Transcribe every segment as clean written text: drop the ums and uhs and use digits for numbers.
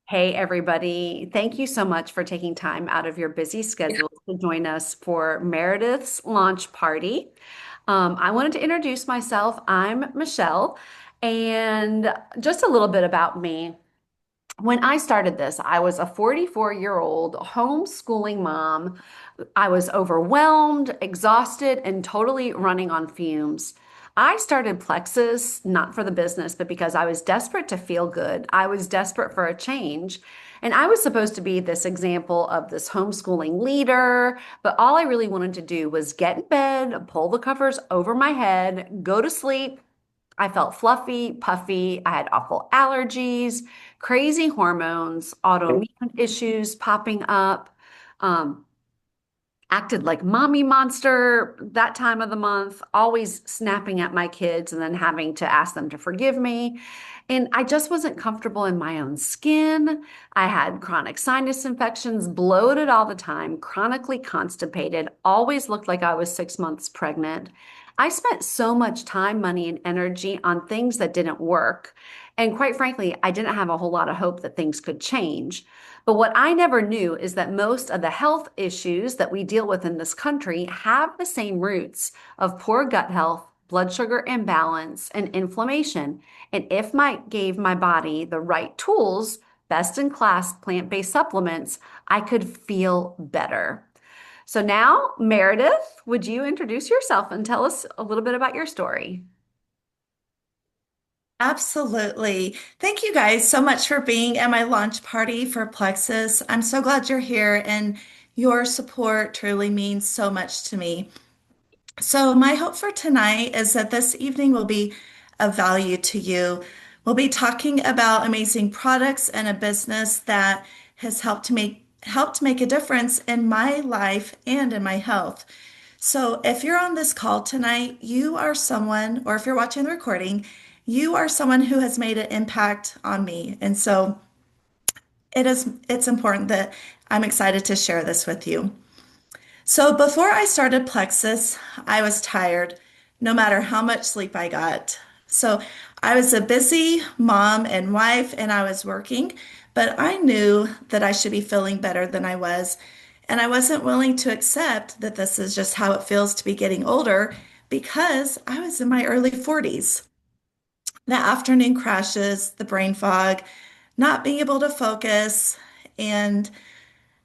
Hey, everybody. Thank you so much for taking time out of your busy schedule to join us for Meredith's launch party. I wanted to introduce myself. I'm Michelle, and just a little bit about me. When I started this, I was a 44-year-old homeschooling mom. I was overwhelmed, exhausted, and totally running on fumes. I started Plexus not for the business, but because I was desperate to feel good. I was desperate for a change. And I was supposed to be this example of this homeschooling leader, but all I really wanted to do was get in bed, pull the covers over my head, go to sleep. I felt fluffy, puffy. I had awful allergies, crazy hormones, autoimmune issues popping up. Um, Acted like mommy monster that time of the month, always snapping at my kids and then having to ask them to forgive me. And I just wasn't comfortable in my own skin. I had chronic sinus infections, bloated all the time, chronically constipated, always looked like I was 6 months pregnant. I spent so much time, money, and energy on things that didn't work. And quite frankly, I didn't have a whole lot of hope that things could change. But what I never knew is that most of the health issues that we deal with in this country have the same roots of poor gut health, blood sugar imbalance, and inflammation. And if I gave my body the right tools, best in class plant-based supplements, I could feel better. So now, Meredith, would you introduce yourself and tell us a little bit about your story? Absolutely. Thank you guys so much for being at my launch party for Plexus. I'm so glad you're here, and your support truly means so much to me. So, my hope for tonight is that this evening will be of value to you. We'll be talking about amazing products and a business that has helped make a difference in my life and in my health. So, if you're on this call tonight, you are someone, or if you're watching the recording, you are someone who has made an impact on me. And so it's important that I'm excited to share this with you. So before I started Plexus, I was tired, no matter how much sleep I got. So I was a busy mom and wife, and I was working, but I knew that I should be feeling better than I was. And I wasn't willing to accept that this is just how it feels to be getting older because I was in my early 40s. The afternoon crashes, the brain fog, not being able to focus, and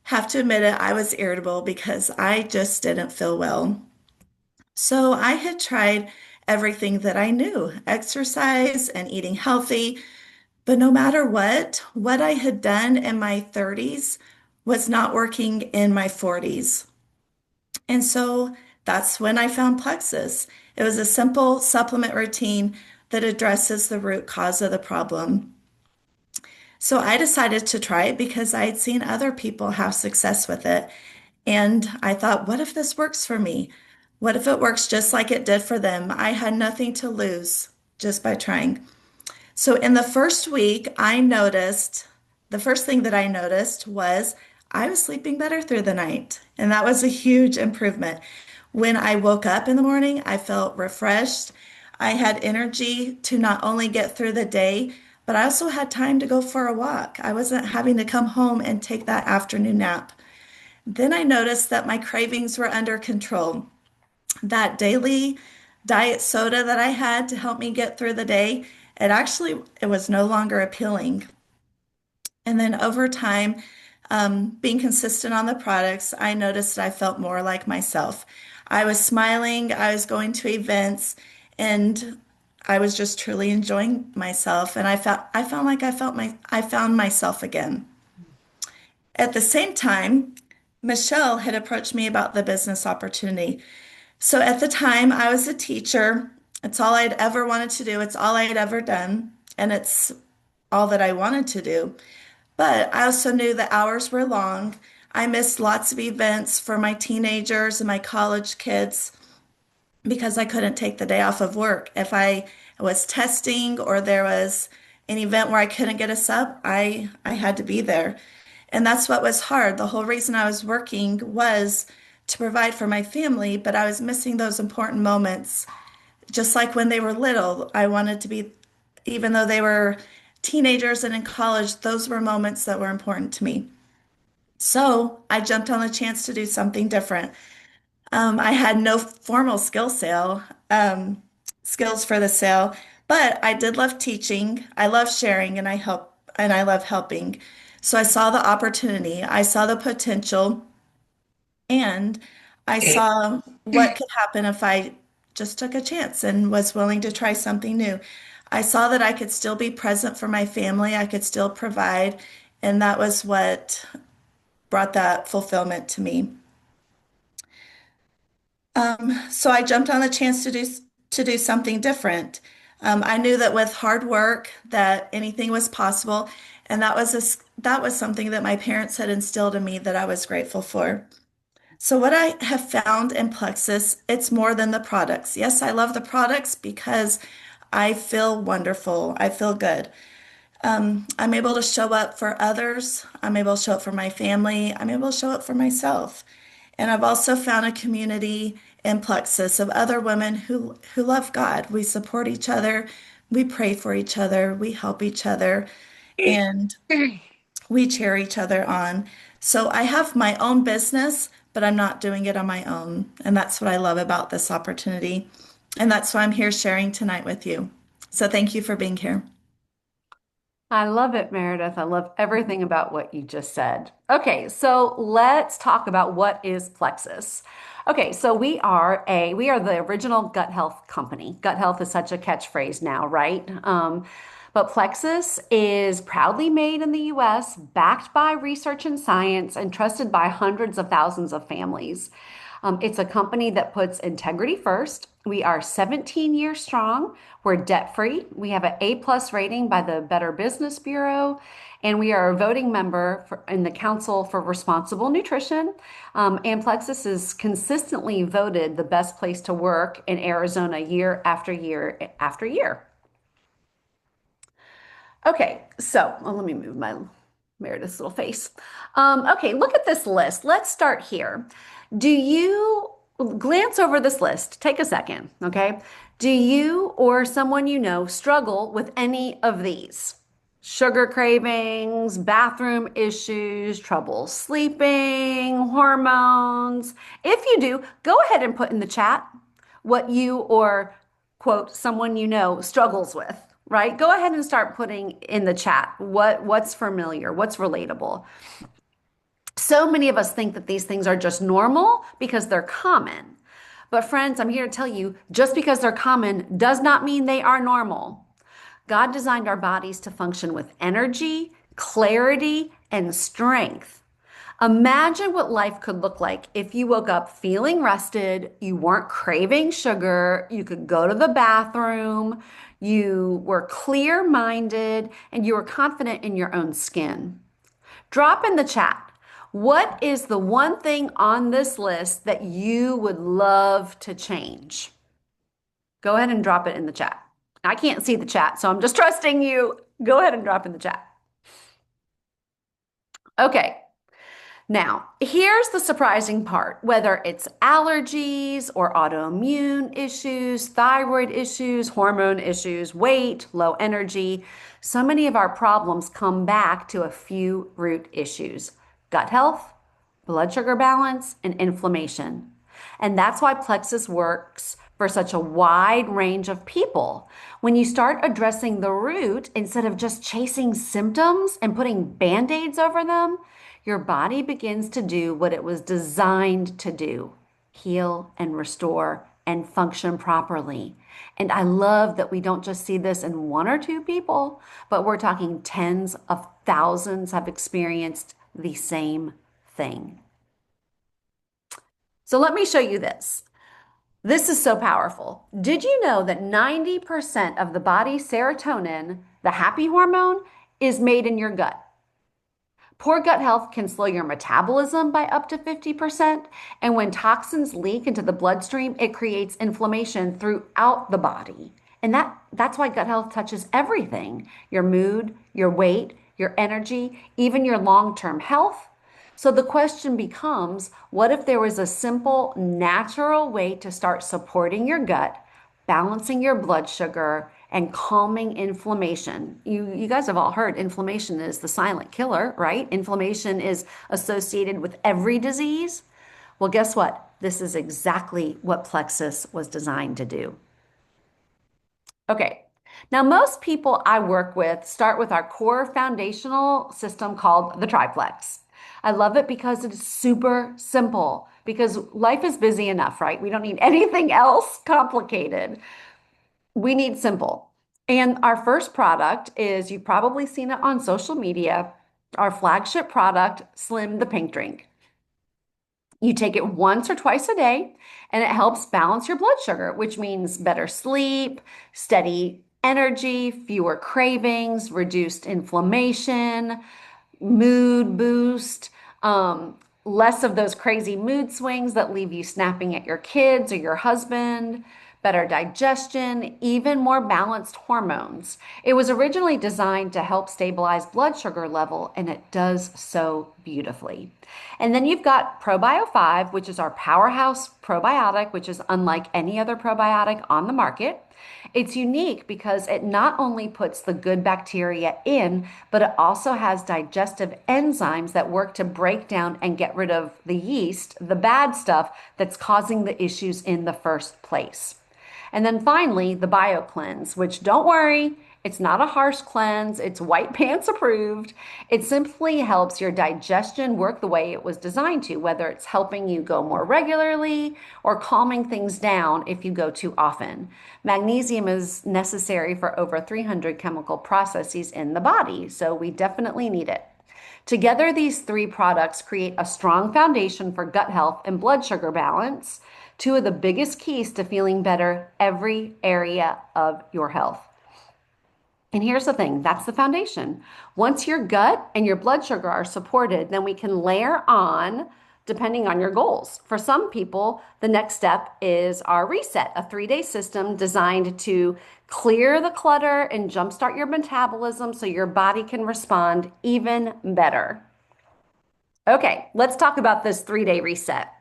have to admit it, I was irritable because I just didn't feel well. So I had tried everything that I knew, exercise and eating healthy, but no matter what I had done in my 30s was not working in my 40s. And so that's when I found Plexus. It was a simple supplement routine that addresses the root cause of the problem. So I decided to try it because I had seen other people have success with it. And I thought, what if this works for me? What if it works just like it did for them? I had nothing to lose just by trying. So in the first week, the first thing that I noticed was I was sleeping better through the night. And that was a huge improvement. When I woke up in the morning, I felt refreshed. I had energy to not only get through the day, but I also had time to go for a walk. I wasn't having to come home and take that afternoon nap. Then I noticed that my cravings were under control. That daily diet soda that I had to help me get through the day, it was no longer appealing. And then over time, being consistent on the products, I noticed that I felt more like myself. I was smiling, I was going to events, and I was just truly enjoying myself. And I found myself again. At the same time, Michelle had approached me about the business opportunity. So at the time, I was a teacher. It's all I'd ever wanted to do. It's all I had ever done. And it's all that I wanted to do. But I also knew the hours were long. I missed lots of events for my teenagers and my college kids because I couldn't take the day off of work. If I was testing or there was an event where I couldn't get a sub, I had to be there. And that's what was hard. The whole reason I was working was to provide for my family, but I was missing those important moments. Just like when they were little, I wanted to be, even though they were teenagers and in college, those were moments that were important to me. So I jumped on the chance to do something different. I had no formal skills for the sale, but I did love teaching. I love sharing and I love helping. So I saw the opportunity, I saw the potential, and I saw what could happen if I just took a chance and was willing to try something new. I saw that I could still be present for my family, I could still provide, and that was what brought that fulfillment to me. So I jumped on the chance to do something different. I knew that with hard work that anything was possible, and that was something that my parents had instilled in me that I was grateful for. So what I have found in Plexus, it's more than the products. Yes, I love the products because I feel wonderful. I feel good. I'm able to show up for others. I'm able to show up for my family. I'm able to show up for myself. And I've also found a community in Plexus of other women who love God. We support each other. We pray for each other. We help each other. And we cheer each other on. So I have my own business, but I'm not doing it on my own. And that's what I love about this opportunity. And that's why I'm here sharing tonight with you. So thank you for being here. I love it, Meredith. I love everything about what you just said. Okay, so let's talk about what is Plexus. Okay, so we are the original gut health company. Gut health is such a catchphrase now, right? But Plexus is proudly made in the US, backed by research and science, and trusted by hundreds of thousands of families. It's a company that puts integrity first. We are 17 years strong. We're debt free. We have an A+ rating by the Better Business Bureau, and we are a voting member in the Council for Responsible Nutrition. And Plexus is consistently voted the best place to work in Arizona year after year after year. Okay, so let me move my Meredith's little face. Okay, look at this list. Let's start here. Do you glance over this list? Take a second, okay? Do you or someone you know struggle with any of these? Sugar cravings, bathroom issues, trouble sleeping, hormones. If you do, go ahead and put in the chat what you or quote someone you know struggles with, right? Go ahead and start putting in the chat what's familiar, what's relatable. So many of us think that these things are just normal because they're common. But friends, I'm here to tell you, just because they're common does not mean they are normal. God designed our bodies to function with energy, clarity, and strength. Imagine what life could look like if you woke up feeling rested, you weren't craving sugar, you could go to the bathroom, you were clear minded, and you were confident in your own skin. Drop in the chat. What is the one thing on this list that you would love to change? Go ahead and drop it in the chat. I can't see the chat, so I'm just trusting you. Go ahead and drop in the chat. Okay. Now, here's the surprising part. Whether it's allergies or autoimmune issues, thyroid issues, hormone issues, weight, low energy, so many of our problems come back to a few root issues: gut health, blood sugar balance, and inflammation. And that's why Plexus works for such a wide range of people. When you start addressing the root instead of just chasing symptoms and putting band-aids over them, your body begins to do what it was designed to do: heal and restore and function properly. And I love that we don't just see this in one or two people, but we're talking tens of thousands have experienced the same thing. So let me show you this. This is so powerful. Did you know that 90% of the body's serotonin, the happy hormone, is made in your gut? Poor gut health can slow your metabolism by up to 50%. And when toxins leak into the bloodstream, it creates inflammation throughout the body. And that's why gut health touches everything: your mood, your weight, your energy, even your long-term health. So the question becomes, what if there was a simple, natural way to start supporting your gut, balancing your blood sugar, and calming inflammation. You guys have all heard inflammation is the silent killer, right? Inflammation is associated with every disease. Well, guess what? This is exactly what Plexus was designed to do. Okay. Now, most people I work with start with our core foundational system called the triplex. I love it because it is super simple because life is busy enough, right? We don't need anything else complicated. We need simple. And our first product is, you've probably seen it on social media, our flagship product, Slim the Pink Drink. You take it once or twice a day, and it helps balance your blood sugar, which means better sleep, steady energy, fewer cravings, reduced inflammation, mood boost, less of those crazy mood swings that leave you snapping at your kids or your husband, better digestion, even more balanced hormones. It was originally designed to help stabilize blood sugar level, and it does so beautifully. And then you've got Probio 5, which is our powerhouse probiotic, which is unlike any other probiotic on the market. It's unique because it not only puts the good bacteria in, but it also has digestive enzymes that work to break down and get rid of the yeast, the bad stuff that's causing the issues in the first place. And then finally, the Bio Cleanse, which don't worry, it's not a harsh cleanse. It's white pants approved. It simply helps your digestion work the way it was designed to, whether it's helping you go more regularly or calming things down if you go too often. Magnesium is necessary for over 300 chemical processes in the body, so we definitely need it. Together, these three products create a strong foundation for gut health and blood sugar balance, two of the biggest keys to feeling better every area of your health. And here's the thing, that's the foundation. Once your gut and your blood sugar are supported, then we can layer on depending on your goals. For some people, the next step is our reset, a 3-day system designed to clear the clutter and jumpstart your metabolism so your body can respond even better. Okay, let's talk about this 3-day reset.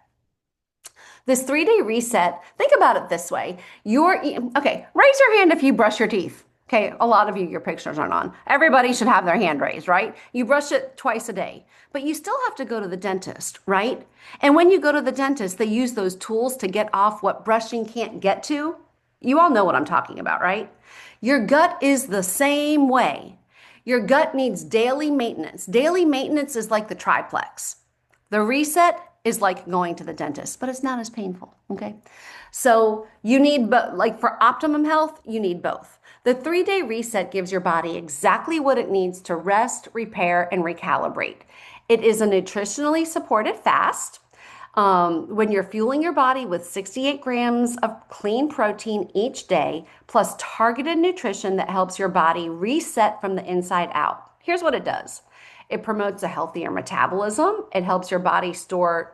This 3-day reset, think about it this way. Okay, raise your hand if you brush your teeth. Okay, a lot of you, your pictures aren't on. Everybody should have their hand raised, right? You brush it twice a day, but you still have to go to the dentist, right? And when you go to the dentist, they use those tools to get off what brushing can't get to. You all know what I'm talking about, right? Your gut is the same way. Your gut needs daily maintenance. Daily maintenance is like the triplex. The reset is like going to the dentist, but it's not as painful, okay? So you need, like for optimum health, you need both. The 3-day reset gives your body exactly what it needs to rest, repair, and recalibrate. It is a nutritionally supported fast. When you're fueling your body with 68 grams of clean protein each day, plus targeted nutrition that helps your body reset from the inside out. Here's what it does. It promotes a healthier metabolism. It helps your body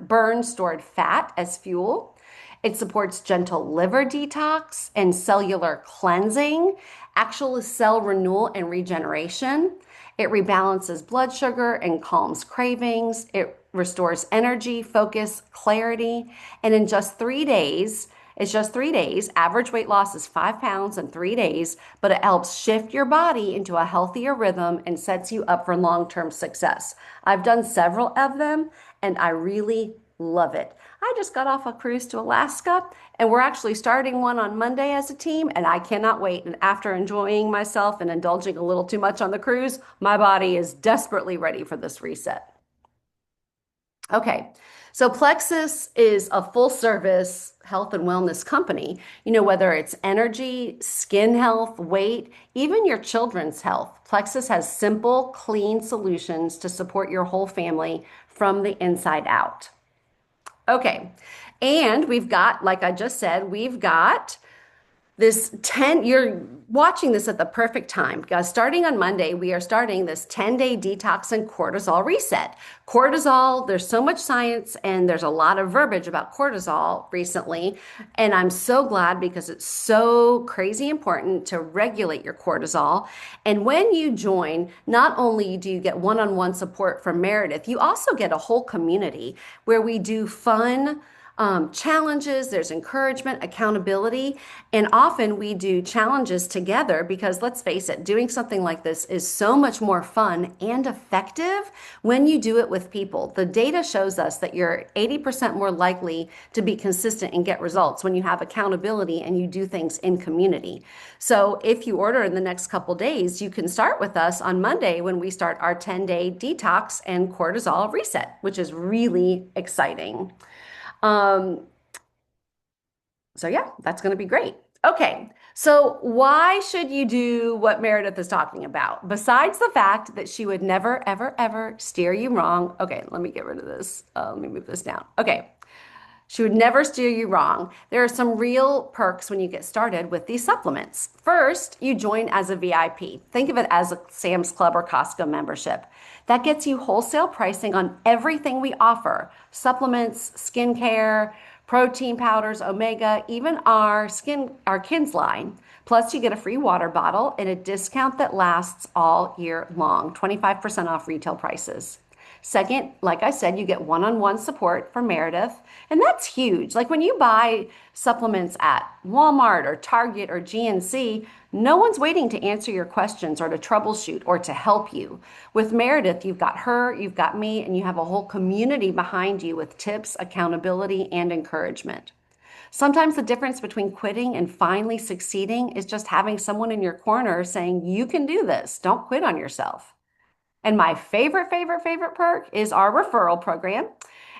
burn stored fat as fuel. It supports gentle liver detox and cellular cleansing, actual cell renewal and regeneration. It rebalances blood sugar and calms cravings. It restores energy, focus, clarity. And in just 3 days, it's just 3 days. Average weight loss is 5 pounds in 3 days, but it helps shift your body into a healthier rhythm and sets you up for long-term success. I've done several of them and I really love it. I just got off a cruise to Alaska and we're actually starting one on Monday as a team and I cannot wait. And after enjoying myself and indulging a little too much on the cruise, my body is desperately ready for this reset. Okay, so Plexus is a full service health and wellness company. You know, whether it's energy, skin health, weight, even your children's health, Plexus has simple, clean solutions to support your whole family from the inside out. Okay, and we've got, like I just said, we've got you're watching this at the perfect time because starting on Monday, we are starting this 10-day detox and cortisol reset. Cortisol, there's so much science and there's a lot of verbiage about cortisol recently. And I'm so glad because it's so crazy important to regulate your cortisol. And when you join, not only do you get one-on-one support from Meridith, you also get a whole community where we do fun, challenges, there's encouragement, accountability, and often we do challenges together because let's face it, doing something like this is so much more fun and effective when you do it with people. The data shows us that you're 80% more likely to be consistent and get results when you have accountability and you do things in community. So if you order in the next couple days, you can start with us on Monday when we start our 10-day detox and cortisol reset, which is really exciting. Um, so yeah, that's going to be great. Okay. So why should you do what Meredith is talking about? Besides the fact that she would never, ever, ever steer you wrong. Okay, let me get rid of this. Let me move this down. Okay. She would never steer you wrong. There are some real perks when you get started with these supplements. First, you join as a VIP. Think of it as a Sam's Club or Costco membership. That gets you wholesale pricing on everything we offer: supplements, skincare, protein powders, omega, even our kids line. Plus, you get a free water bottle and a discount that lasts all year long, 25% off retail prices. Second, like I said, you get one-on-one support from Meredith, and that's huge. Like when you buy supplements at Walmart or Target or GNC, no one's waiting to answer your questions or to troubleshoot or to help you. With Meredith, you've got her, you've got me, and you have a whole community behind you with tips, accountability, and encouragement. Sometimes the difference between quitting and finally succeeding is just having someone in your corner saying, "You can do this. Don't quit on yourself." And my favorite, favorite, favorite perk is our referral program.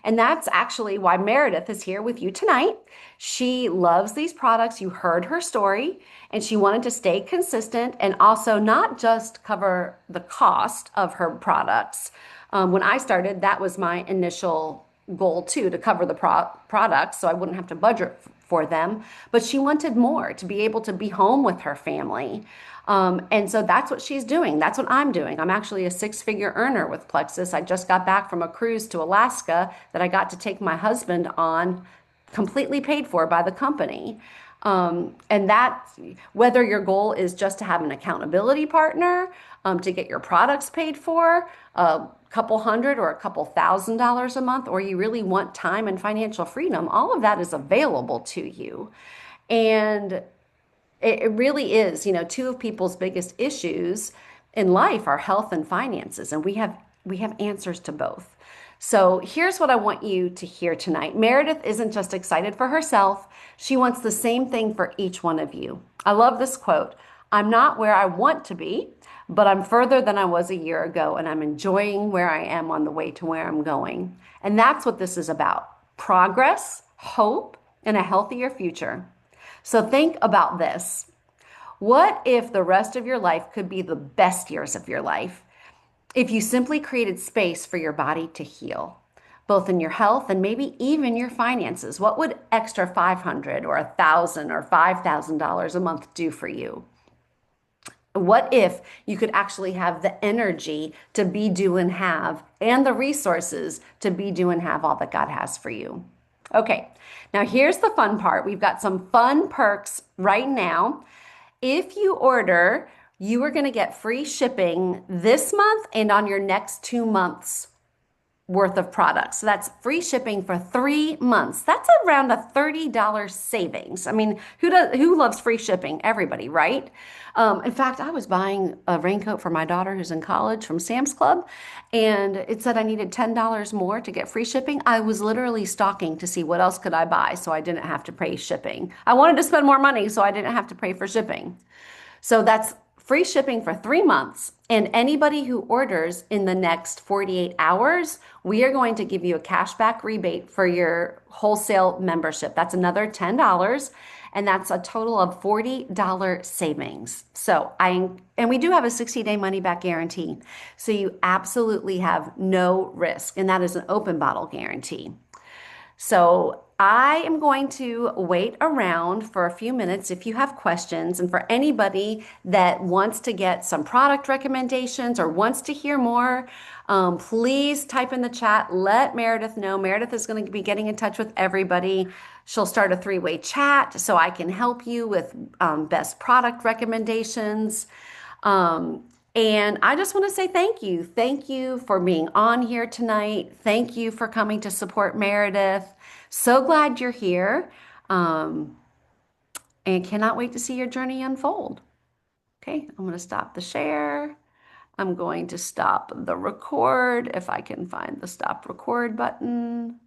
And that's actually why Meredith is here with you tonight. She loves these products. You heard her story, and she wanted to stay consistent and also not just cover the cost of her products. When I started, that was my initial goal too, to cover the products so I wouldn't have to budget for them. But she wanted more, to be able to be home with her family. And so that's what she's doing. That's what I'm doing. I'm actually a six-figure earner with Plexus. I just got back from a cruise to Alaska that I got to take my husband on, completely paid for by the company. And that, whether your goal is just to have an accountability partner, to get your products paid for, a couple hundred or a couple $1,000s a month, or you really want time and financial freedom, all of that is available to you. And it really is, two of people's biggest issues in life are health and finances, and we have answers to both. So here's what I want you to hear tonight. Meredith isn't just excited for herself, she wants the same thing for each one of you. I love this quote. "I'm not where I want to be, but I'm further than I was a year ago, and I'm enjoying where I am on the way to where I'm going." And that's what this is about: progress, hope, and a healthier future. So think about this. What if the rest of your life could be the best years of your life if you simply created space for your body to heal, both in your health and maybe even your finances? What would extra 500 or 1,000 or $5,000 a month do for you? What if you could actually have the energy to be, do, and have, and the resources to be, do, and have all that God has for you? Okay, now here's the fun part. We've got some fun perks right now. If you order, you are going to get free shipping this month and on your next 2 months worth of products. So that's free shipping for 3 months. That's around a $30 savings. I mean, who loves free shipping? Everybody, right? In fact, I was buying a raincoat for my daughter who's in college from Sam's Club, and it said I needed $10 more to get free shipping. I was literally stalking to see what else could I buy so I didn't have to pay shipping. I wanted to spend more money so I didn't have to pay for shipping. So that's free shipping for 3 months. And anybody who orders in the next 48 hours, we are going to give you a cashback rebate for your wholesale membership. That's another $10. And that's a total of $40 savings. And we do have a 60-day money back guarantee. So you absolutely have no risk. And that is an open bottle guarantee. So I am going to wait around for a few minutes if you have questions. And for anybody that wants to get some product recommendations or wants to hear more, please type in the chat. Let Meredith know. Meredith is going to be getting in touch with everybody. She'll start a three-way chat so I can help you with best product recommendations. And I just want to say thank you. Thank you for being on here tonight. Thank you for coming to support Meredith. So glad you're here. Um, and cannot wait to see your journey unfold. Okay, I'm going to stop the share. I'm going to stop the record if I can find the stop record button.